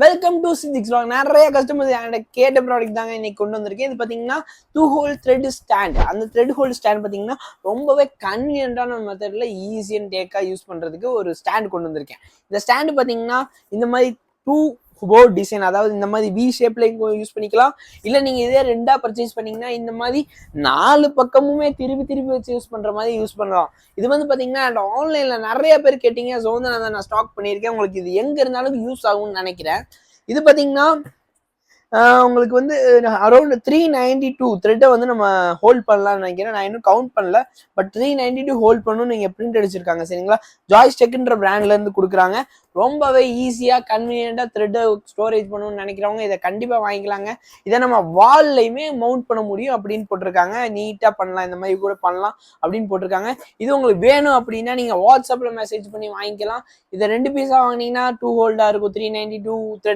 Welcome to six long. நிறைய customers என்கிட்ட கேட்ட ப்ராடக்ட் தாங்க இன்னைக்கு கொண்டு வந்திருக்கேன். இது பார்த்தீங்கன்னா 2 ஹோல் த்ரெட் ஸ்டாண்ட். அந்த த்ரெட் ஹோல் ஸ்டாண்ட் பார்த்தீங்கன்னா ரொம்பவே கன்வீனியன்டான மெத்தடில் ஈஸி அண்ட் டேக்காக யூஸ் பண்ணுறதுக்கு ஒரு ஸ்டாண்ட் கொண்டு வந்திருக்கேன். இந்த ஸ்டாண்டு பார்த்தீங்கன்னா இந்த மாதிரி 2 போர்ட் டிசைன், அதாவது இந்த மாதிரி வி ஷேப்ல யூஸ் பண்ணிக்கலாம். இல்லை நீங்கள் இதே ரெண்டா பர்ச்சேஸ் பண்ணீங்கன்னா இந்த மாதிரி 4 பக்கமுமே திருப்பி வச்சு யூஸ் பண்ணுற மாதிரி யூஸ் பண்ணலாம். இது வந்து பார்த்தீங்கன்னா ஆன்லைனில் நிறைய பேர் கேட்டீங்க. ஸோ வந்து நான் ஸ்டாக் பண்ணியிருக்கேன். உங்களுக்கு இது எங்கே இருந்தாலும் யூஸ் ஆகும்னு நினைக்கிறேன். இது பார்த்தீங்கன்னா உங்களுக்கு வந்து அரௌண்ட் 392 த்ரெட்டை வந்து நம்ம ஹோல்ட் பண்ணலாம்னு நினைக்கிறேன். நான் இன்னும் கவுண்ட் பண்ணல, பட் 392 ஹோல்ட் பண்ணணும். நீங்கள் பிரிண்ட் அடிச்சிருக்காங்க சரிங்களா. ஜாய்ஸ்டெக்ன்ற பிராண்ட்ல இருந்து கொடுக்குறாங்க. ரொம்பவே ஈஸியாக கன்வீனியண்டாக த்ரெட்டை ஸ்டோரேஜ் பண்ணணும்னு நினைக்கிறவங்க இதை கண்டிப்பாக வாங்கிக்கலாங்க. இதை நம்ம வால்லையுமே மவுண்ட் பண்ண முடியும் அப்படின்னு போட்டிருக்காங்க. நீட்டாக பண்ணலாம், இந்த மாதிரி கூட பண்ணலாம் அப்படின்னு போட்டிருக்காங்க. இது உங்களுக்கு வேணும் அப்படின்னா நீங்கள் வாட்ஸ்அப்பில் மெசேஜ் பண்ணி வாங்கிக்கலாம். இதை 2 பீஸாக வாங்கினீங்கன்னா 2 ஹோல்டாக இருக்கும். 392 த்ரெட்